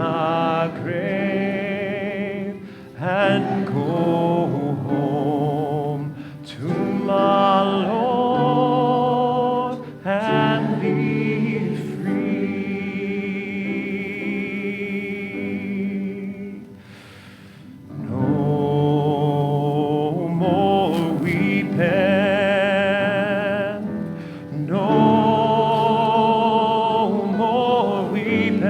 my grave and go home to my Lord and be free. No more weeping, no more weeping,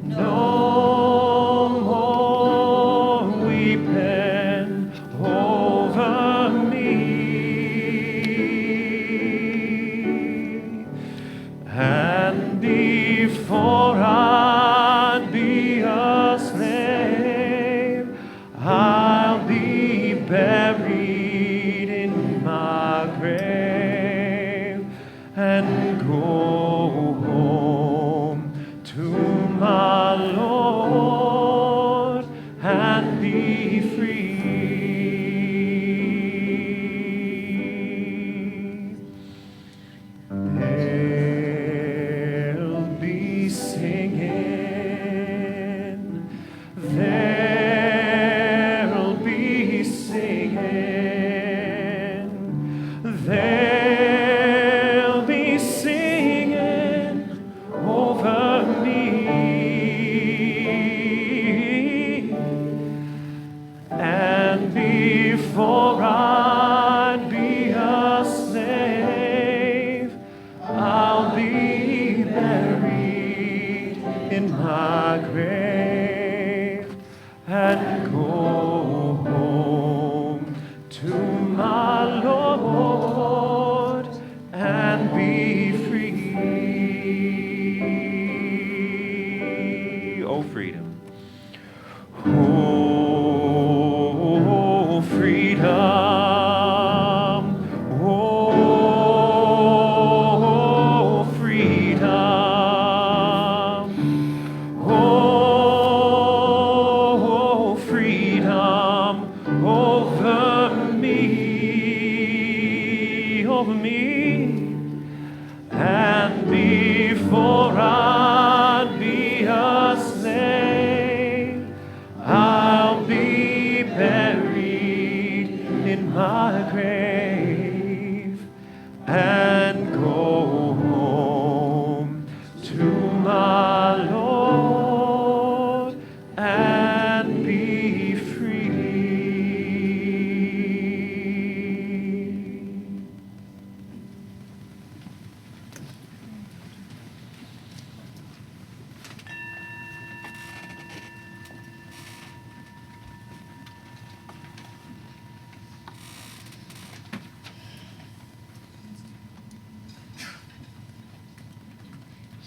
no more weeping over me. And before I'd be a slave, I'll be buried in my grave and go home to my Lord and be free. They'll be singing, they'll be singing, they'll be singing over me. And before I'd be a slave, I'll be buried in my grave and go home to my Lord and be free. Oh, freedom. Oh, freedom. Oh, freedom. Oh, freedom over me, over me. And before I'd be a slave, I'll be buried in my grave and go home to my Lord and be free.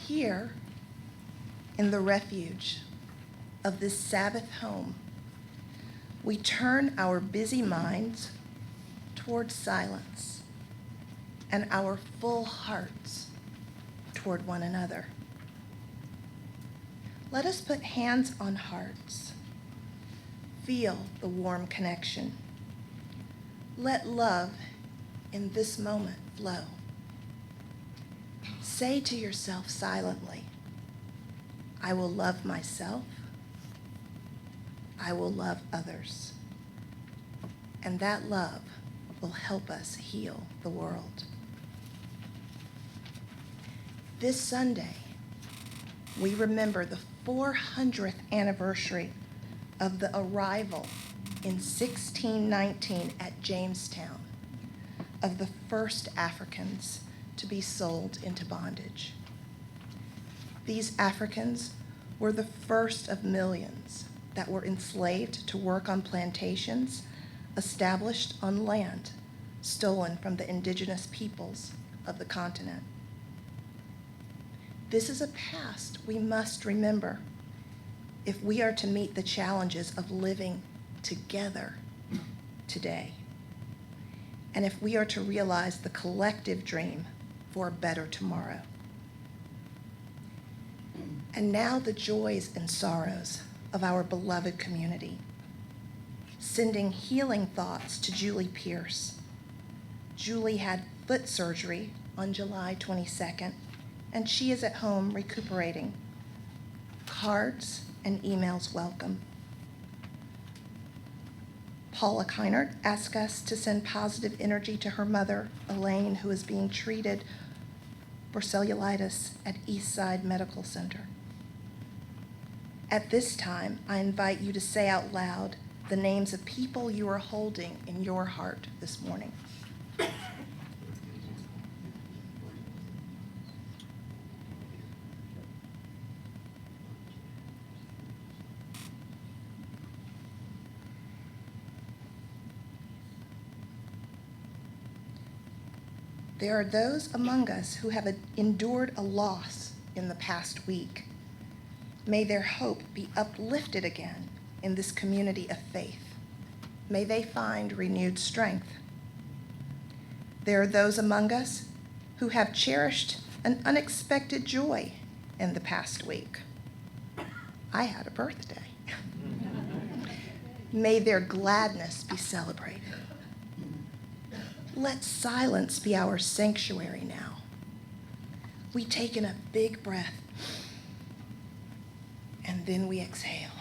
Here, in the refuge of this Sabbath home, we turn our busy minds toward silence and our full hearts toward one another. Let us put hands on hearts. Feel the warm connection. Let love in this moment flow. Say to yourself silently, I will love myself, I will love others, and that love will help us heal the world. This Sunday, we remember the 400th anniversary of the arrival in 1619 at Jamestown of the first Africans to be sold into bondage. These Africans were the first of millions that were enslaved to work on plantations established on land stolen from the indigenous peoples of the continent. This is a past we must remember if we are to meet the challenges of living together today, and if we are to realize the collective dream for a better tomorrow. And now the joys and sorrows of our beloved community. Sending healing thoughts to Julie Pierce. Julie had foot surgery on July 22nd and she is at home recuperating. Cards and emails welcome. Paula Keinert asked us to send positive energy to her mother, Elaine, who is being treated for cellulitis at Eastside Medical Center. At this time, I invite you to say out loud the names of people you are holding in your heart this morning. There are those among us who have endured a loss in the past week. May their hope be uplifted again in this community of faith. May they find renewed strength. There are those among us who have cherished an unexpected joy in the past week. I had a birthday. May their gladness be celebrated. Let silence be our sanctuary now. We take in a big breath, and then we exhale.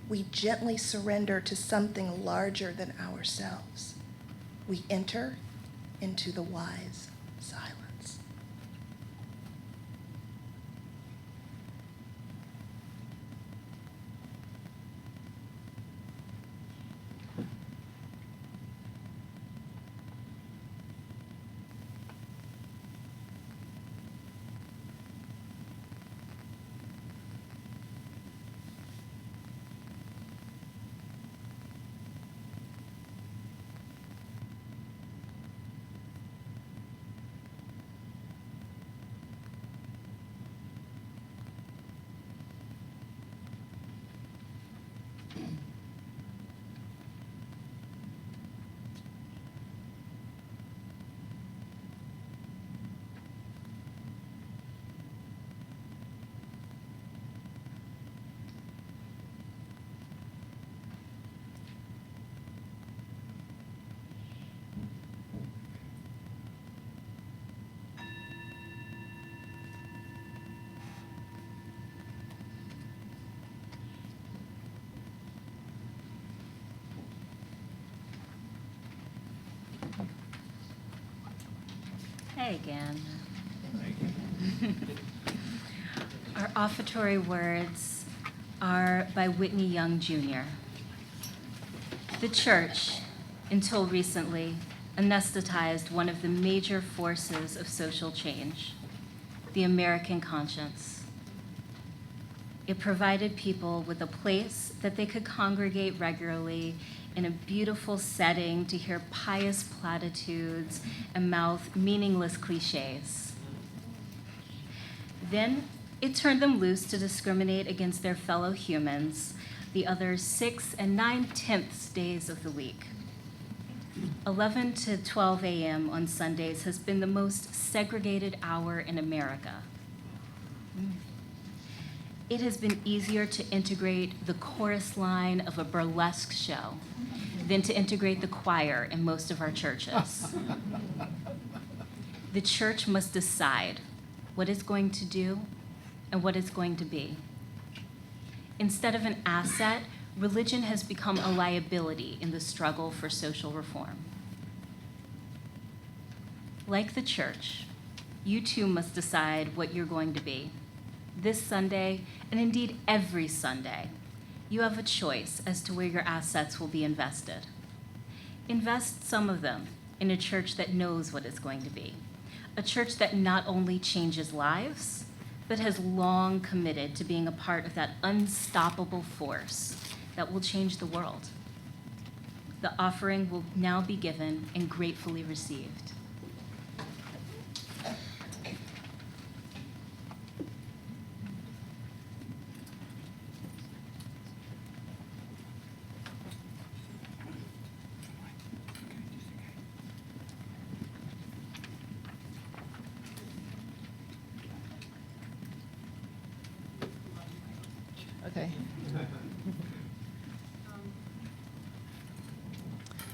We gently surrender to something larger than ourselves. We enter into the wise silence. Hey again. Our offertory words are by Whitney Young Jr. The church, until recently, anesthetized one of the major forces of social change, the American conscience. It provided people with a place that they could congregate regularly in a beautiful setting to hear pious platitudes and mouth meaningless cliches. Then it turned them loose to discriminate against their fellow humans the other 6 9/10 days of the week. 11 to 12 a.m. on Sundays has been the most segregated hour in America. It has been easier to integrate the chorus line of a burlesque show than to integrate the choir in most of our churches. The church must decide what it's going to do and what it's going to be. Instead of an asset, religion has become a liability in the struggle for social reform. Like the church, you too must decide what you're going to be. This Sunday, and indeed every Sunday, you have a choice as to where your assets will be invested. Invest some of them in a church that knows what it's going to be, a church that not only changes lives, but has long committed to being a part of that unstoppable force that will change the world. The offering will now be given and gratefully received. Okay.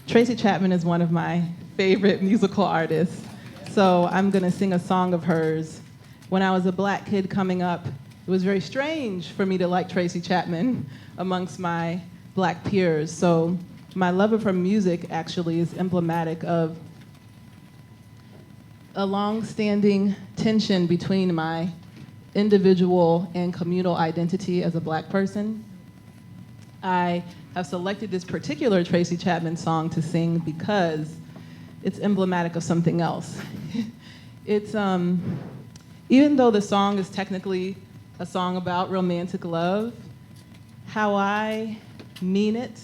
Tracy Chapman is one of my favorite musical artists, so I'm going to sing a song of hers when I was a black kid coming up, it was very strange for me to like Tracy Chapman amongst my black peers. So my love for music actually is emblematic of a long-standing tension between my individual and communal identity as a black person. I have selected this particular Tracy Chapman song to sing because it's emblematic of something else. It's, even though the song is technically a song about romantic love, how I mean it,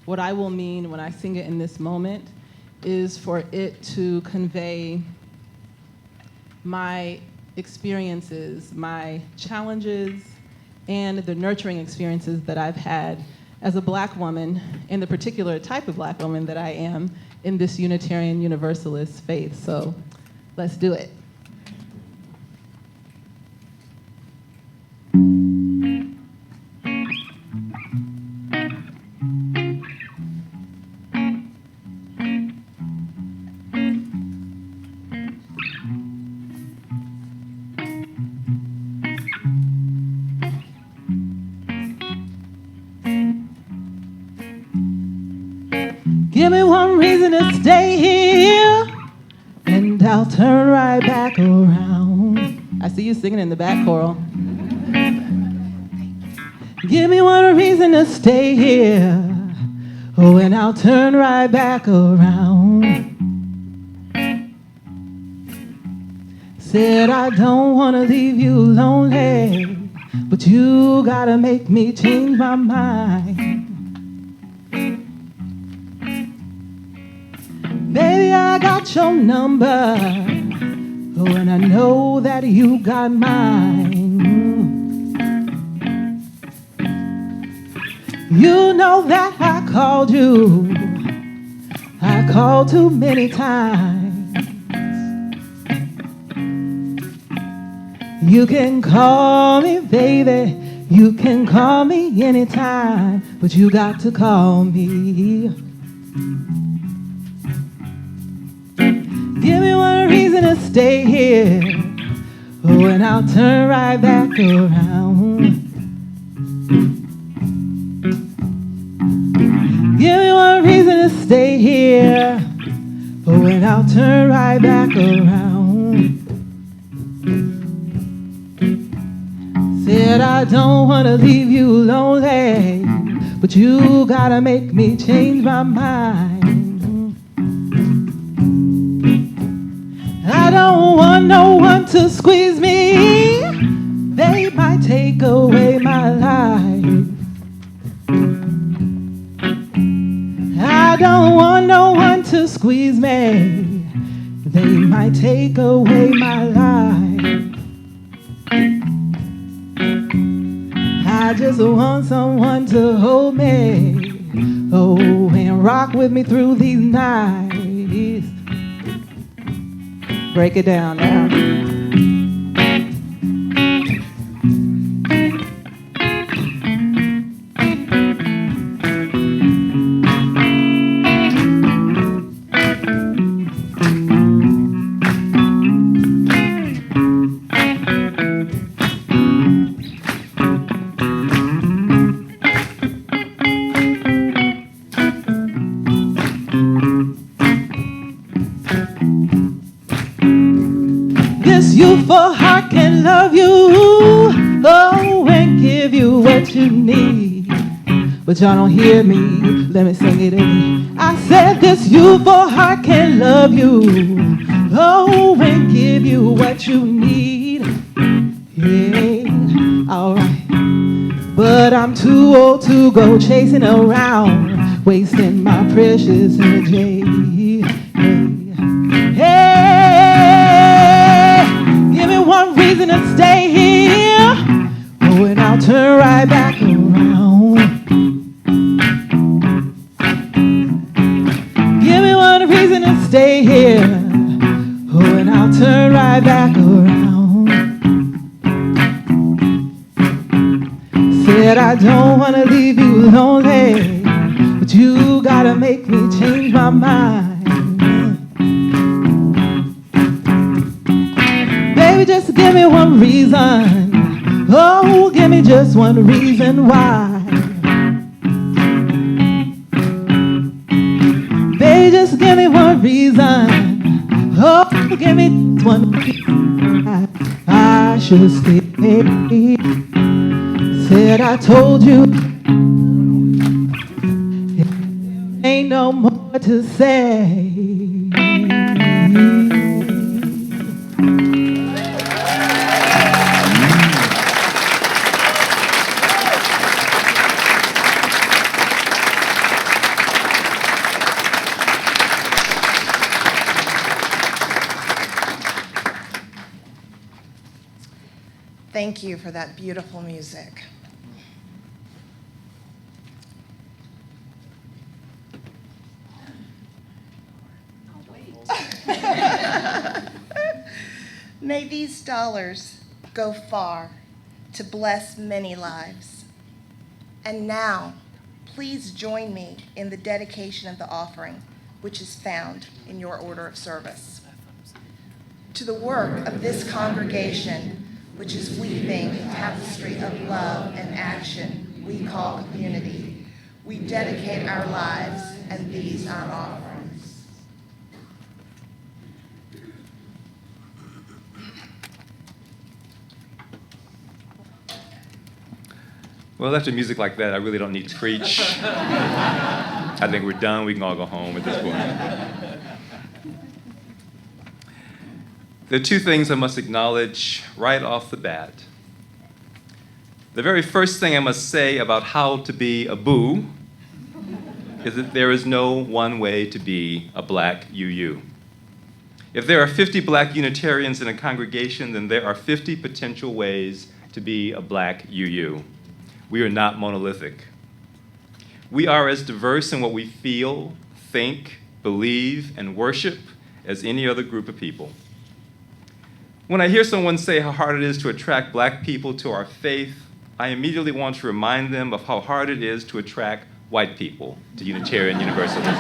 what I will mean when I sing it in this moment, is for it to convey my experiences, my challenges, and the nurturing experiences that I've had as a black woman, and the particular type of black woman that I am in this Unitarian Universalist faith. So let's do it. Give me one reason to stay here, and I'll turn right back around. I see you singing in the back choral. Give me one reason to stay here, oh, and I'll turn right back around. Said I don't want to leave you lonely, but you gotta make me change my mind. Baby, I got your number, oh, and I know that you got mine. You know that I called you, I called too many times. You can call me, baby, you can call me anytime, but you got to call me. Give me one reason to stay here, oh, and I'll turn right back around. Give me one reason to stay here, oh, and I'll turn right back around. Said I don't want to leave you lonely, but you gotta make me change my mind. I don't want no one to squeeze me. They might take away my life. I don't want no one to squeeze me. They might take away my life. I just want someone to hold me, oh, and rock with me through these nights. Break it down now. This youthful heart can love you, oh, and give you what you need. But y'all don't hear me, let me sing it again. I said this youthful heart can love you, oh, and give you what you need. Yeah, alright. But I'm too old to go chasing around, wasting my precious energy. Hey, give me one reason to stay here, oh, and I'll turn right back around. Give me one reason to stay here, oh, and I'll turn right back around. Said I don't want to leave you lonely, but you gotta make me change my mind. Baby, just give me one reason. Oh, give me just one reason why. Baby, just give me one reason. Oh, give me one reason why I should stay. Said I told you, ain't no more to say. Thank you for that beautiful music. May these dollars go far to bless many lives. And now, please join me in the dedication of the offering, which is found in your order of service. To the work of this congregation, which is weaving a tapestry of love and action we call community, we dedicate our lives and these our offerings. Well, after music like that, I really don't need to preach. I think we're done. We can all go home at this point. There are two things I must acknowledge right off the bat. The very first thing I must say about how to be a BUU is that there is no one way to be a black UU. If there are 50 black Unitarians in a congregation, then there are 50 potential ways to be a black UU. We are not monolithic. We are as diverse in what we feel, think, believe, and worship as any other group of people. When I hear someone say how hard it is to attract black people to our faith, I immediately want to remind them of how hard it is to attract white people to Unitarian Universalism.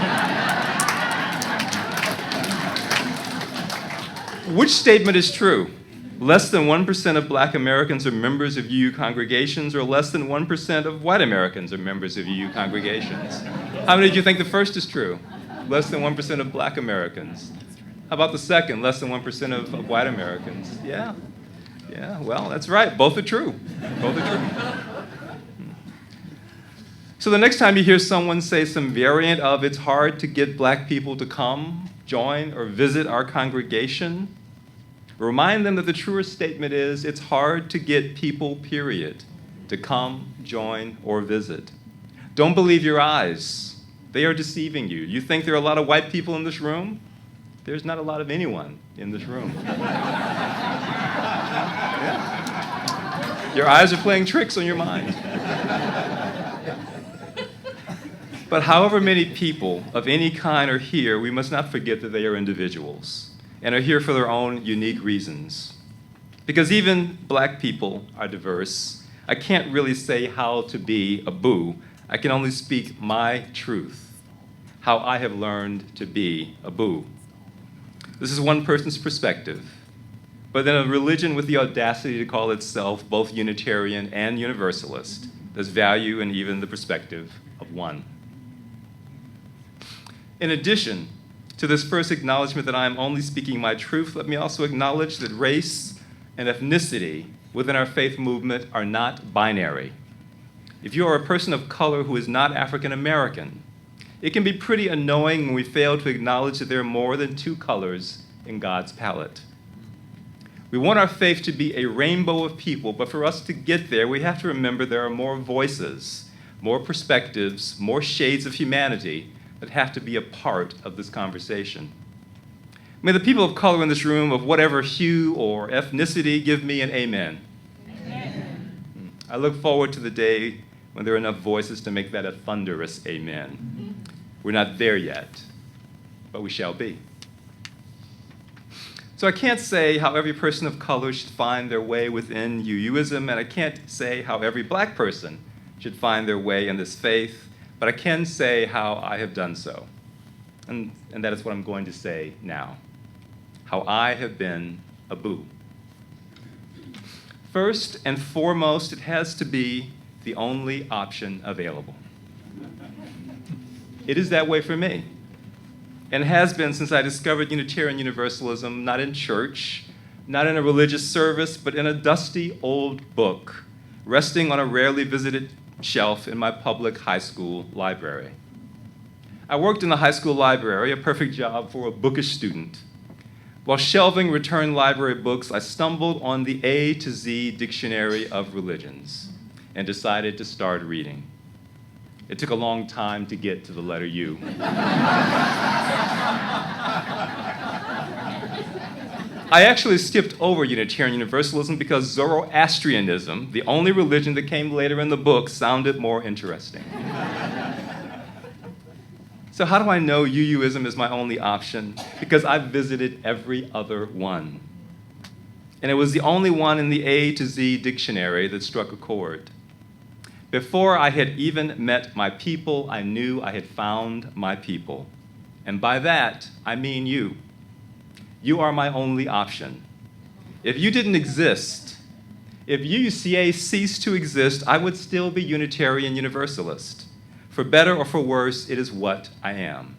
Which statement is true? Less than 1% of black Americans are members of UU congregations, or less than 1% of white Americans are members of UU congregations? How many of you think the first is true? Less than 1% of black Americans. How about the second? Less than 1% of white Americans. Yeah, well, that's right. Both are true. Both are true. So the next time you hear someone say some variant of it's hard to get black people to come, join, or visit our congregation, remind them that the truer statement is it's hard to get people, period, to come, join, or visit. Don't believe your eyes. They are deceiving you. You think there are a lot of white people in this room? There's not a lot of anyone in this room. Yeah. Your eyes are playing tricks on your mind. But however many people of any kind are here, we must not forget that they are individuals and are here for their own unique reasons. Because even black people are diverse. I can't really say how to be a BUU. I can only speak my truth, how I have learned to be a BUU. This is one person's perspective, but then a religion with the audacity to call itself both Unitarian and Universalist. There's value in even the perspective of one. In addition to this first acknowledgement that I am only speaking my truth, let me also acknowledge that race and ethnicity within our faith movement are not binary. If you are a person of color who is not African American, it can be pretty annoying when we fail to acknowledge that there are more than two colors in God's palette. We want our faith to be a rainbow of people, but for us to get there, we have to remember there are more voices, more perspectives, more shades of humanity that have to be a part of this conversation. May the people of color in this room, of whatever hue or ethnicity, give me an amen. Amen. I look forward to the day when there are enough voices to make that a thunderous amen. We're not there yet, but we shall be. So I can't say how every person of color should find their way within UUism, and I can't say how every black person should find their way in this faith, but I can say how I have done so. And that is what I'm going to say now. How I have been a BUU. First and foremost, it has to be the only option available. It is that way for me, and has been since I discovered Unitarian Universalism, not in church, not in a religious service, but in a dusty old book, resting on a rarely visited shelf in my public high school library. I worked in the high school library, a perfect job for a bookish student. While shelving returned library books, I stumbled on the A to Z Dictionary of Religions and decided to start reading. It took a long time to get to the letter U. I actually skipped over Unitarian Universalism because Zoroastrianism, the only religion that came later in the book, sounded more interesting. So how do I know UUism is my only option? Because I've visited every other one. And it was the only one in the A to Z dictionary that struck a chord. Before I had even met my people, I knew I had found my people. And by that, I mean you. You are my only option. If you didn't exist, if UUCA ceased to exist, I would still be Unitarian Universalist. For better or for worse, it is what I am.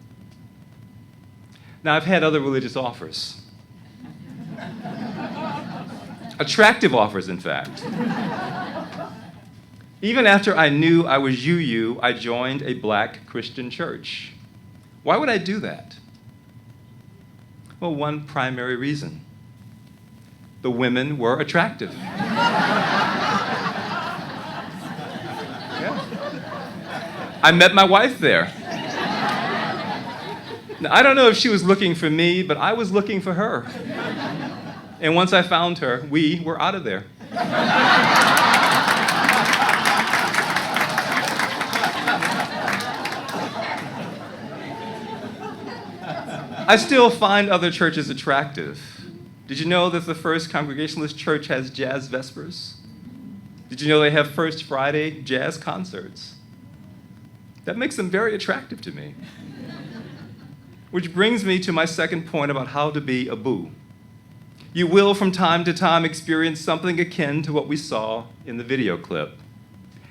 Now, I've had other religious offers. Attractive offers, in fact. Even after I knew I was UU, I joined a black Christian church. Why would I do that? Well, one primary reason. The women were attractive. Yeah. I met my wife there. Now, I don't know if she was looking for me, but I was looking for her. And once I found her, we were out of there. I still find other churches attractive. Did you know that the First Congregationalist Church has jazz vespers? Did you know they have First Friday jazz concerts? That makes them very attractive to me. Which brings me to my second point about how to be a BUU. You will, from time to time, experience something akin to what we saw in the video clip.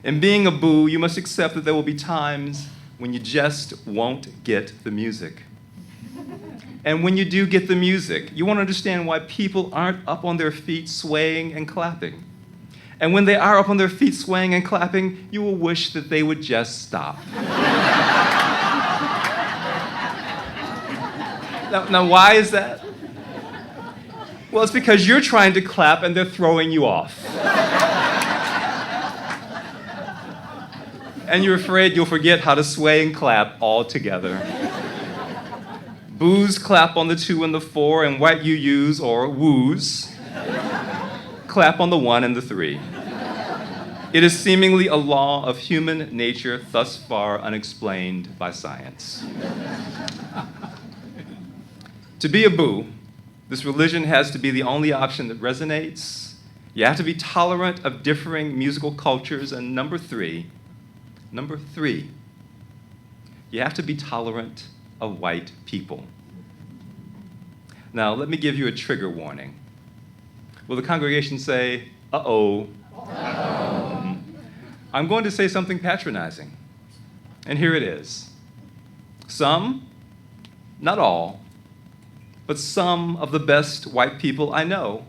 In being a BUU, you must accept that there will be times when you just won't get the music. And when you do get the music, you won't understand why people aren't up on their feet swaying and clapping. And when they are up on their feet swaying and clapping, you will wish that they would just stop. Now, why is that? Well, it's because you're trying to clap and they're throwing you off. And you're afraid you'll forget how to sway and clap altogether. BUUs clap on the 2 and the 4, and white UUs, or WUs, clap on the 1 and the 3. It is seemingly a law of human nature thus far unexplained by science. To be a BUU, this religion has to be the only option that resonates. You have to be tolerant of differing musical cultures, and number three, you have to be tolerant of white people. Now, let me give you a trigger warning. Will the congregation say, uh-oh? Uh-oh. I'm going to say something patronizing. And here it is. Some, not all, but some of the best white people I know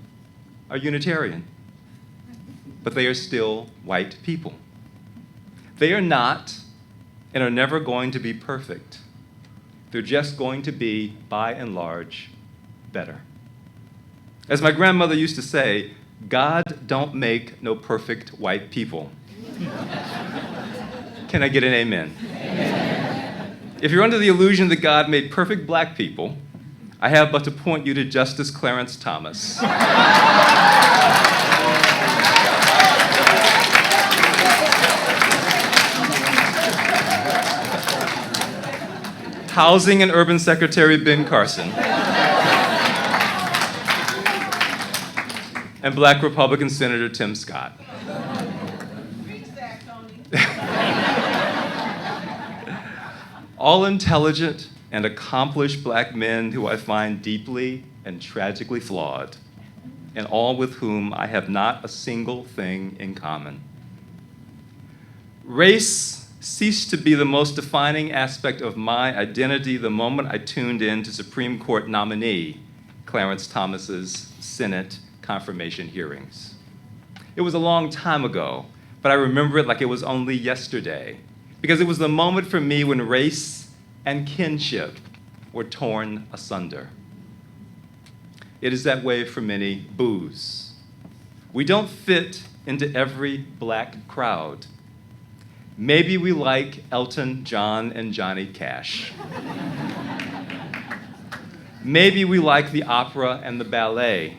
are Unitarian. But they are still white people. They are not and are never going to be perfect. They're just going to be, by and large, better. As my grandmother used to say, God don't make no perfect white people. Can I get an amen? Amen? If you're under the illusion that God made perfect black people, I have but to point you to Justice Clarence Thomas. Housing and Urban Secretary Ben Carson, and Black Republican Senator Tim Scott. All intelligent and accomplished black men who I find deeply and tragically flawed. and all with whom I have not a single thing in common. Race ceased to be the most defining aspect of my identity the moment I tuned in to Supreme Court nominee Clarence Thomas's Senate confirmation hearings. It was a long time ago, but I remember it like it was only yesterday, because it was the moment for me when race and kinship were torn asunder. It is that way for many BUUs. We don't fit into every black crowd. Maybe we like Elton John and Johnny Cash. Maybe we like the opera and the ballet.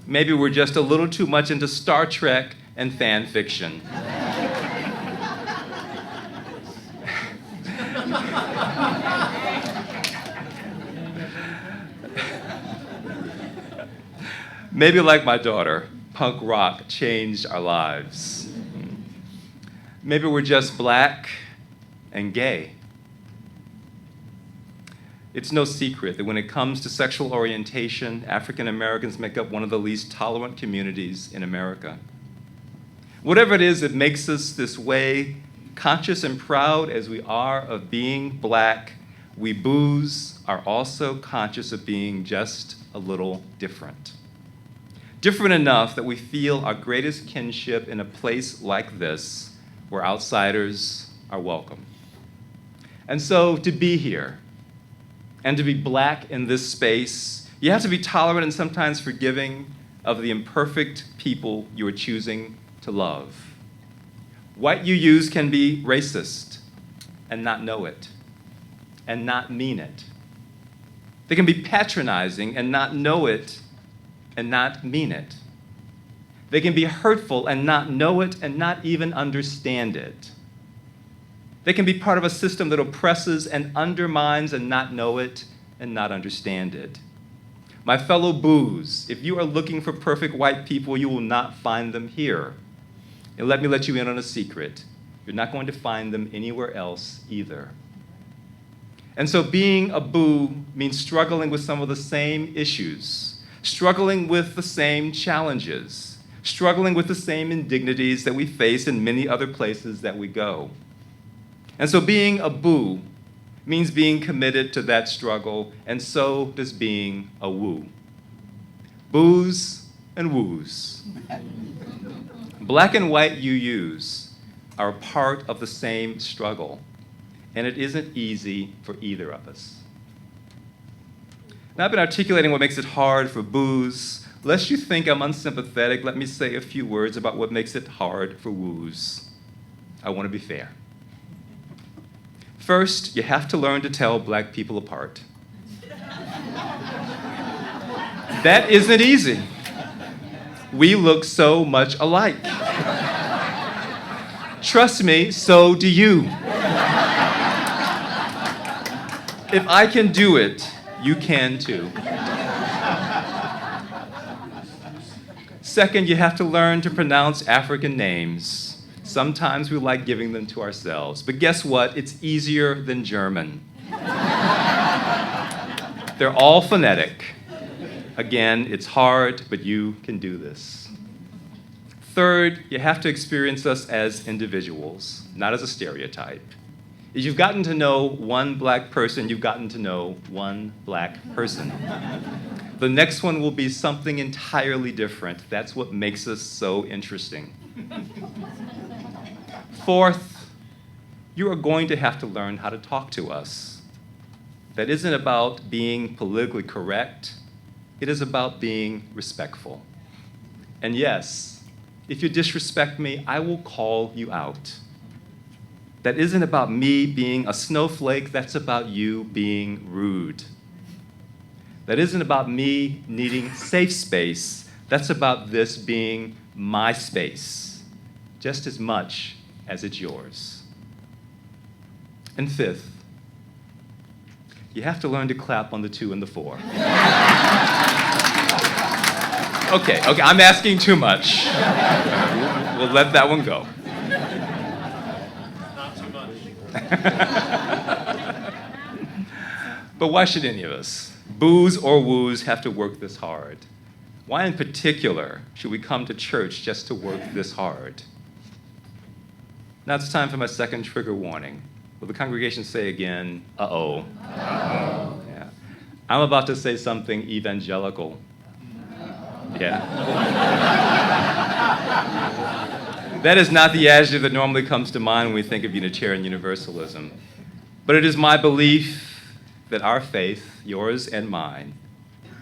Maybe we're just a little too much into Star Trek and fan fiction. Maybe like my daughter, punk rock changed our lives. Maybe we're just black and gay. It's no secret that when it comes to sexual orientation, African Americans make up one of the least tolerant communities in America. Whatever it is that makes us this way, conscious and proud as we are of being black, we BUUs are also conscious of being just a little different. Different enough that we feel our greatest kinship in a place like this, where outsiders are welcome. And so to be here and to be black in this space, you have to be tolerant and sometimes forgiving of the imperfect people you are choosing to love. White UUs can be racist and not know it, and not mean it. They can be patronizing and not know it and not mean it. They can be hurtful and not know it and not even understand it. They can be part of a system that oppresses and undermines and not know it and not understand it. My fellow BUUs, if you are looking for perfect white people, you will not find them here. And let me let you in on a secret. You're not going to find them anywhere else either. And so being a BUU means struggling with some of the same issues, struggling with the same challenges, struggling with the same indignities that we face in many other places that we go. And so being a BUU means being committed to that struggle, and so does being a WUU. BUUs and WUUs. Black and white UUs are a part of the same struggle, and it isn't easy for either of us. Now, I've been articulating what makes it hard for BUUs. Lest you think I'm unsympathetic, let me say a few words about what makes it hard for WUUs. I want to be fair. First, you have to learn to tell black people apart. That isn't easy. We look so much alike. Trust me, so do you. If I can do it, you can too. Second, you have to learn to pronounce African names. Sometimes we like giving them to ourselves, but guess what? It's easier than German. They're all phonetic. Again, it's hard, but you can do this. Third, you have to experience us as individuals, not as a stereotype. If you've gotten to know one black person, you've gotten to know one black person. The next one will be something entirely different. That's what makes us so interesting. Fourth, you are going to have to learn how to talk to us. That isn't about being politically correct. It is about being respectful. And yes, if you disrespect me, I will call you out. That isn't about me being a snowflake. That's about you being rude. That isn't about me needing safe space. That's about this being my space, just as much as it's yours. And fifth, you have to learn to clap on the 2 and the 4. Okay, I'm asking too much. We'll let that one go. Not too much. But why should any of us, BUUs or WUUs, have to work this hard? Why in particular should we come to church just to work this hard? Now it's time for my second trigger warning. Will the congregation say again, uh-oh? Uh-oh. Yeah. I'm about to say something evangelical. Yeah. That is not the adjective that normally comes to mind when we think of Unitarian Universalism. But it is my belief that our faith, yours and mine,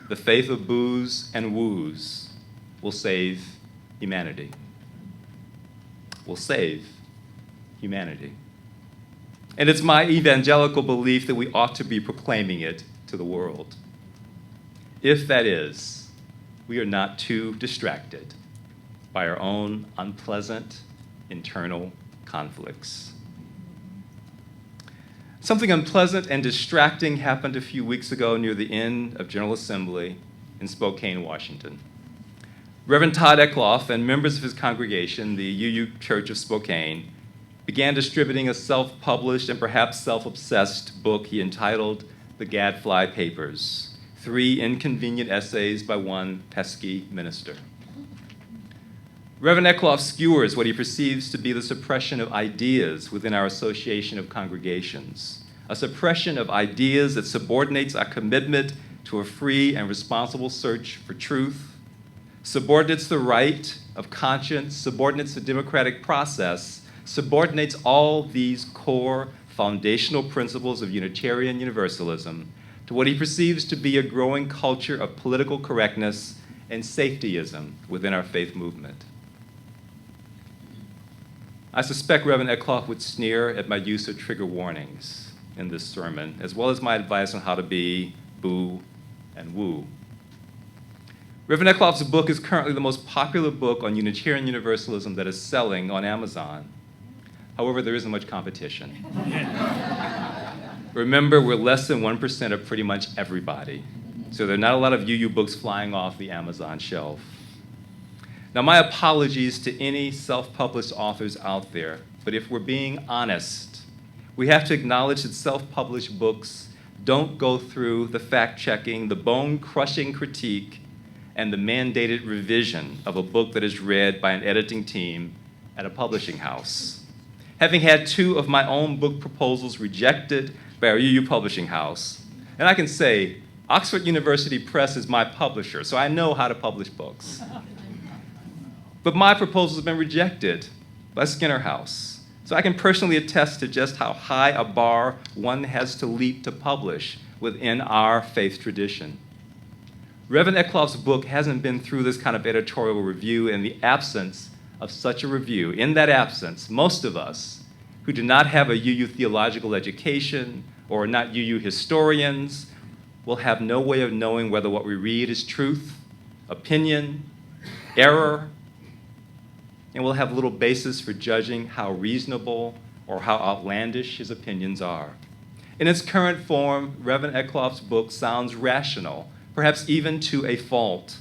the faith of BUUs and WUUs, will save humanity. Will save humanity. And it's my evangelical belief that we ought to be proclaiming it to the world. If that is, we are not too distracted by our own unpleasant internal conflicts. Something unpleasant and distracting happened a few weeks ago near the end of General Assembly in Spokane, Washington. Reverend Todd Eckloff and members of his congregation, the UU Church of Spokane, began distributing a self-published and perhaps self-obsessed book he entitled The Gadfly Papers, 3 inconvenient essays by one pesky minister. Reverend Eckloff skewers what he perceives to be the suppression of ideas within our association of congregations, a suppression of ideas that subordinates our commitment to a free and responsible search for truth, subordinates the right of conscience, subordinates the democratic process, subordinates all these core foundational principles of Unitarian Universalism to what he perceives to be a growing culture of political correctness and safetyism within our faith movement. I suspect Reverend Eckloff would sneer at my use of trigger warnings in this sermon, as well as my advice on how to be BUU and WUU. Reverend Eckloff's book is currently the most popular book on Unitarian Universalism that is selling on Amazon. However, there isn't much competition. Remember, we're less than 1% of pretty much everybody, so there are not a lot of UU books flying off the Amazon shelf. Now, my apologies to any self-published authors out there, but if we're being honest, we have to acknowledge that self-published books don't go through the fact-checking, the bone-crushing critique, and the mandated revision of a book that is read by an editing team at a publishing house. Having had 2 of my own book proposals rejected by our UU publishing house, and I can say, Oxford University Press is my publisher, so I know how to publish books. But my proposal has been rejected by Skinner House. So I can personally attest to just how high a bar one has to leap to publish within our faith tradition. Reverend Eckloff's book hasn't been through this kind of editorial review. In the absence of such a review, in that absence, most of us who do not have a UU theological education or are not UU historians will have no way of knowing whether what we read is truth, opinion, error, and we'll have little basis for judging how reasonable or how outlandish his opinions are. In its current form, Reverend Eckloff's book sounds rational, perhaps even to a fault,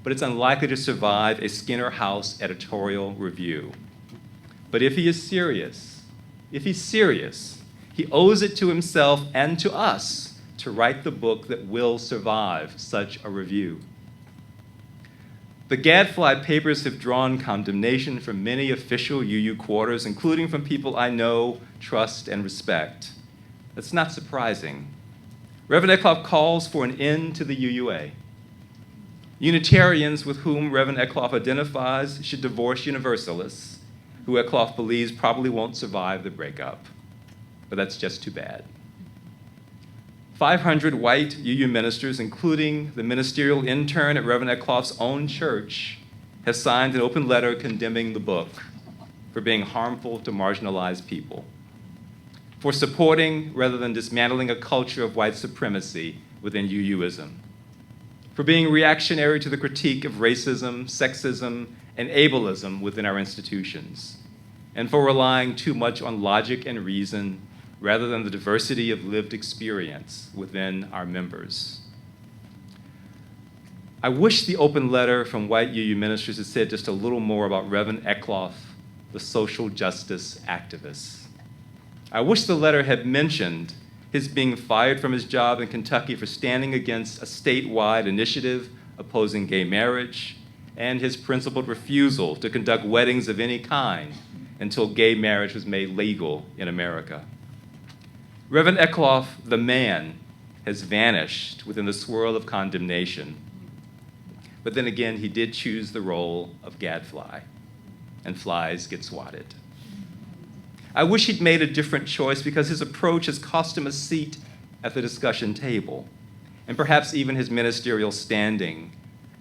but it's unlikely to survive a Skinner House editorial review. But if he is serious, he owes it to himself and to us to write the book that will survive such a review. The Gadfly Papers have drawn condemnation from many official UU quarters, including from people I know, trust, and respect. That's not surprising. Reverend Eckloff calls for an end to the UUA. Unitarians with whom Reverend Eckloff identifies should divorce Universalists, who Eckloff believes probably won't survive the breakup. But that's just too bad. 500 white UU ministers, including the ministerial intern at Reverend Eckloff's own church, have signed an open letter condemning the book for being harmful to marginalized people, for supporting rather than dismantling a culture of white supremacy within UUism, for being reactionary to the critique of racism, sexism, and ableism within our institutions, and for relying too much on logic and reason rather than the diversity of lived experience within our members. I wish the open letter from white UU ministers had said just a little more about Reverend Eckloff, the social justice activist. I wish the letter had mentioned his being fired from his job in Kentucky for standing against a statewide initiative opposing gay marriage, and his principled refusal to conduct weddings of any kind until gay marriage was made legal in America. Reverend Eckloff, the man, has vanished within the swirl of condemnation. But then again, he did choose the role of gadfly, and flies get swatted. I wish he'd made a different choice because his approach has cost him a seat at the discussion table, and perhaps even his ministerial standing.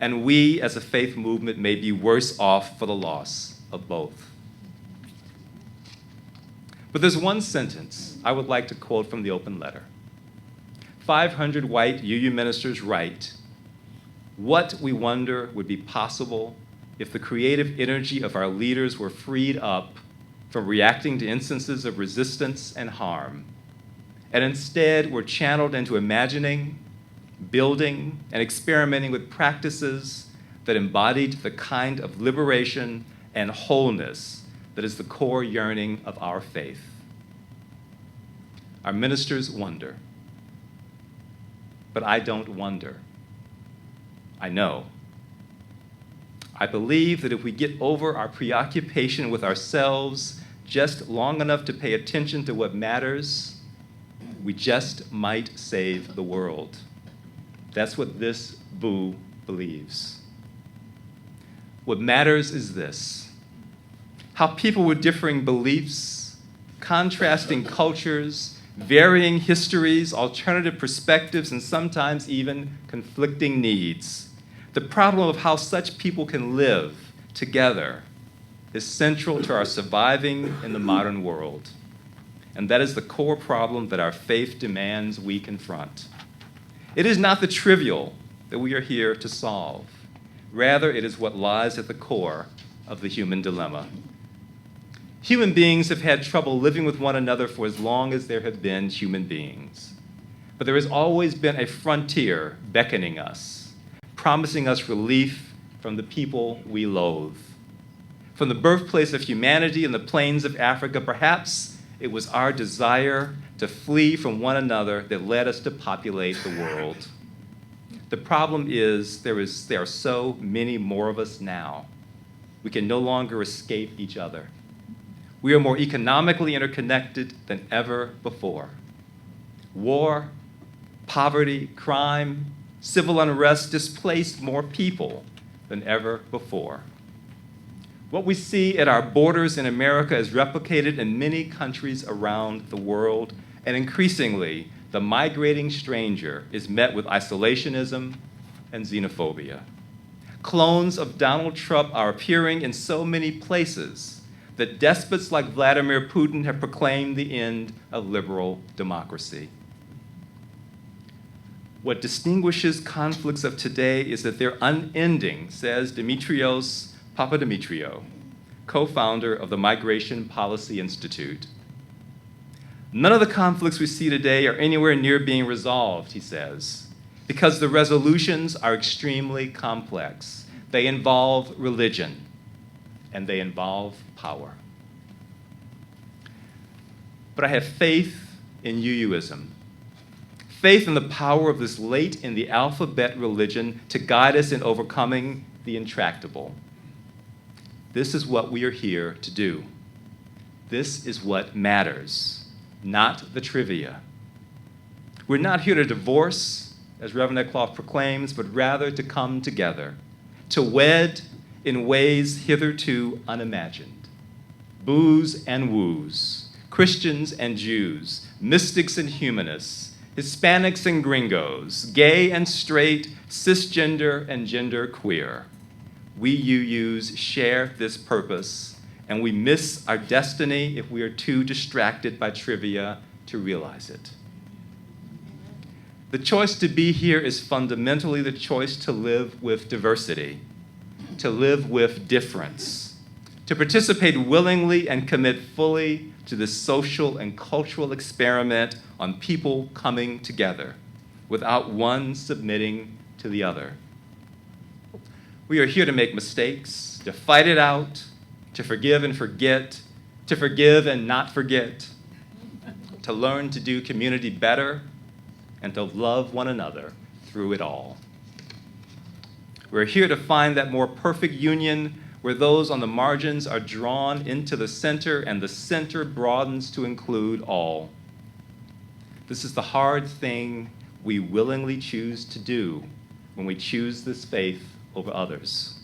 And we, as a faith movement, may be worse off for the loss of both. But there's one sentence I would like to quote from the open letter. 500 white UU ministers write, "What we wonder would be possible if the creative energy of our leaders were freed up from reacting to instances of resistance and harm, and instead were channeled into imagining, building, and experimenting with practices that embodied the kind of liberation and wholeness that is the core yearning of our faith." Our ministers wonder, but I don't wonder. I know. I believe that if we get over our preoccupation with ourselves just long enough to pay attention to what matters, we just might save the world. That's what this BUU believes. What matters is this: how people with differing beliefs, contrasting cultures, varying histories, alternative perspectives, and sometimes even conflicting needs. The problem of how such people can live together is central to our surviving in the modern world. And that is the core problem that our faith demands we confront. It is not the trivial that we are here to solve. Rather, it is what lies at the core of the human dilemma. Human beings have had trouble living with one another for as long as there have been human beings. But there has always been a frontier beckoning us, promising us relief from the people we loathe. From the birthplace of humanity in the plains of Africa, perhaps it was our desire to flee from one another that led us to populate the world. The problem is there are so many more of us now. We can no longer escape each other. We are more economically interconnected than ever before. War, poverty, crime, civil unrest displaced more people than ever before. What we see at our borders in America is replicated in many countries around the world, and increasingly, the migrating stranger is met with isolationism and xenophobia. Clones of Donald Trump are appearing in so many places that despots like Vladimir Putin have proclaimed the end of liberal democracy. What distinguishes conflicts of today is that they're unending, says Dimitrios Papadimitriou, co-founder of the Migration Policy Institute. None of the conflicts we see today are anywhere near being resolved, he says, because the resolutions are extremely complex. They involve religion, and they involve power. But I have faith in UUism, faith in the power of this late in the alphabet religion to guide us in overcoming the intractable. This is what we are here to do. This is what matters, not the trivia. We're not here to divorce, as Reverend Eckloff proclaims, but rather to come together, to wed in ways hitherto unimagined. BUUs and WUUs, Christians and Jews, mystics and humanists, Hispanics and gringos, gay and straight, cisgender and genderqueer. We UUs share this purpose, and we miss our destiny if we are too distracted by trivia to realize it. The choice to be here is fundamentally the choice to live with diversity, to live with difference, to participate willingly and commit fully to this social and cultural experiment on people coming together without one submitting to the other. We are here to make mistakes, to fight it out, to forgive and forget, to forgive and not forget, to learn to do community better, and to love one another through it all. We're here to find that more perfect union where those on the margins are drawn into the center and the center broadens to include all. This is the hard thing we willingly choose to do when we choose this faith over others.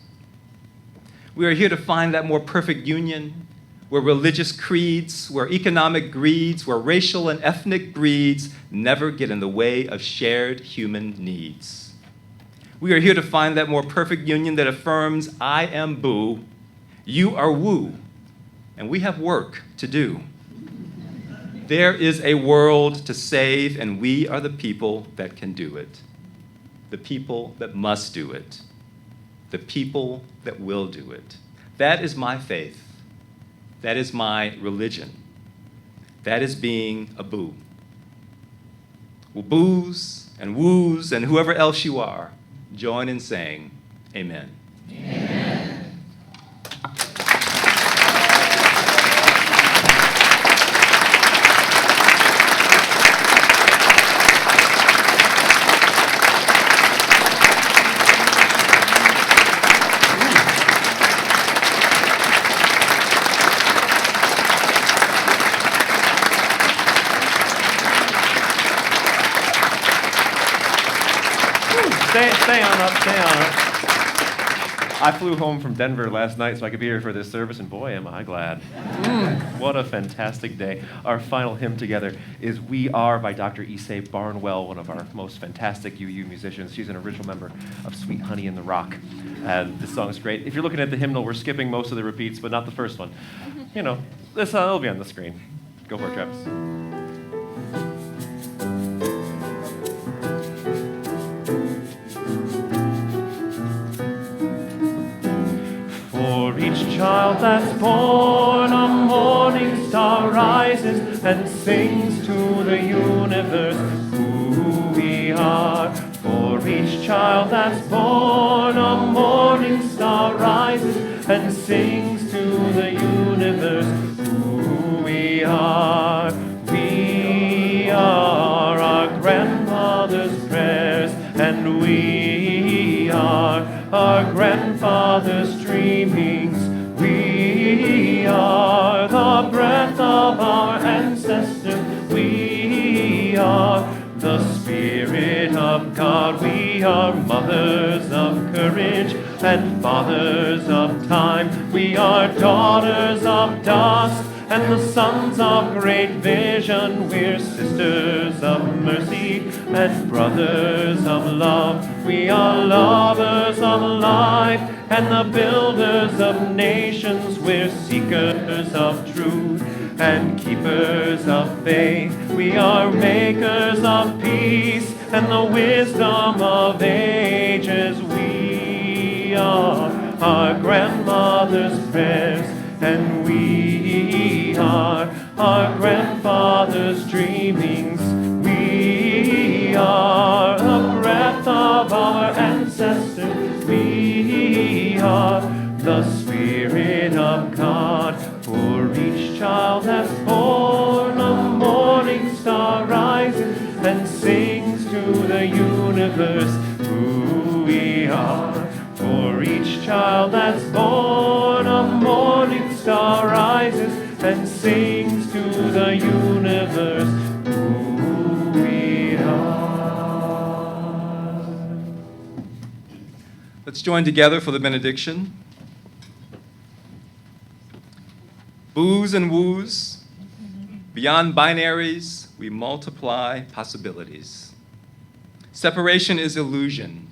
We are here to find that more perfect union where religious creeds, where economic greeds, where racial and ethnic breeds never get in the way of shared human needs. We are here to find that more perfect union that affirms, I am BUU, you are WU, and we have work to do. There is a world to save, and we are the people that can do it. The people that must do it. The people that will do it. That is my faith. That is my religion. That is being a BUU. Well, BUUs and WUs and whoever else you are, join in saying, Amen. Amen. Stay on up. I flew home from Denver last night so I could be here for this service, and boy, am I glad. What a fantastic day. Our final hymn together is We Are by Dr. Issei Barnwell, one of our most fantastic UU musicians. She's an original member of Sweet Honey in the Rock. And this song's great. If you're looking at the hymnal, we're skipping most of the repeats, but not the first one. You know, this will be on the screen. Go for it, Travis. For each child that's born, a morning star rises and sings to the universe who we are. For each child that's born, a morning star rises and sings to the universe who we are. We are our grandfather's prayers, and we are our grandfather's dreamings. We are the breath of our ancestors. We are the Spirit of God. We are mothers of courage and fathers of time. We are daughters of dust and the sons of great vision. We're sisters of mercy and brothers of love. We are lovers of life and the builders of nations. We're seekers of truth and keepers of faith. We are makers of peace and the wisdom of ages. We are our grandmother's prayers, and we are our grandfather's dreamings. We are the breath of our ancestors. We are the Spirit of God. For each child that's born, a morning star rises and sings to the universe who we are. For each child that's born, a morning star rises and sings to the universe who we are. Let's join together for the benediction. BUUs and WUs, beyond binaries, we multiply possibilities. Separation is illusion.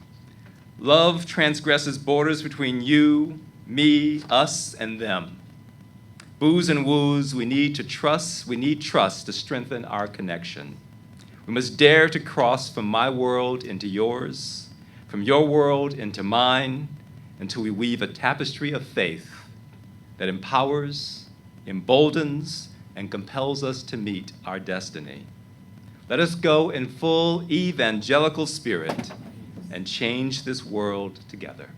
Love transgresses borders between you, me, us, and them. BUUs and WUs, we need trust to strengthen our connection. We must dare to cross from my world into yours, from your world into mine, until we weave a tapestry of faith that empowers, emboldens, and compels us to meet our destiny. Let us go in full evangelical spirit and change this world together.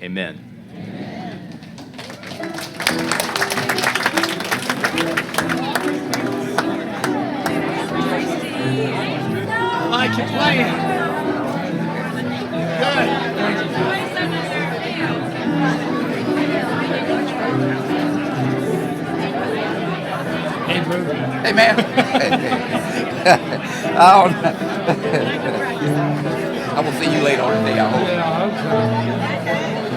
Amen. Amen. I like it playing. Good. Hey, man. I will see you later on today, I hope. Yeah, I hope so.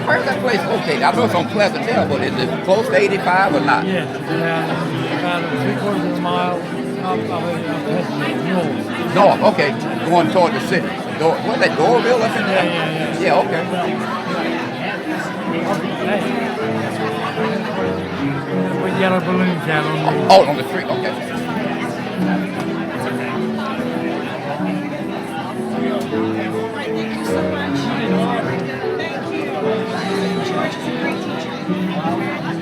Where's that place located? I know it's on Pleasant Hill, but is it close to 85 or not? Yeah, about 3/4 of a mile up north. North, okay. Going toward the city. What's that, Dorville or something? Yeah. Yeah, okay. Hey. Put yellow balloons down on the... Oh, on the street, okay. Thank you so much. Thank you. George is a great teacher.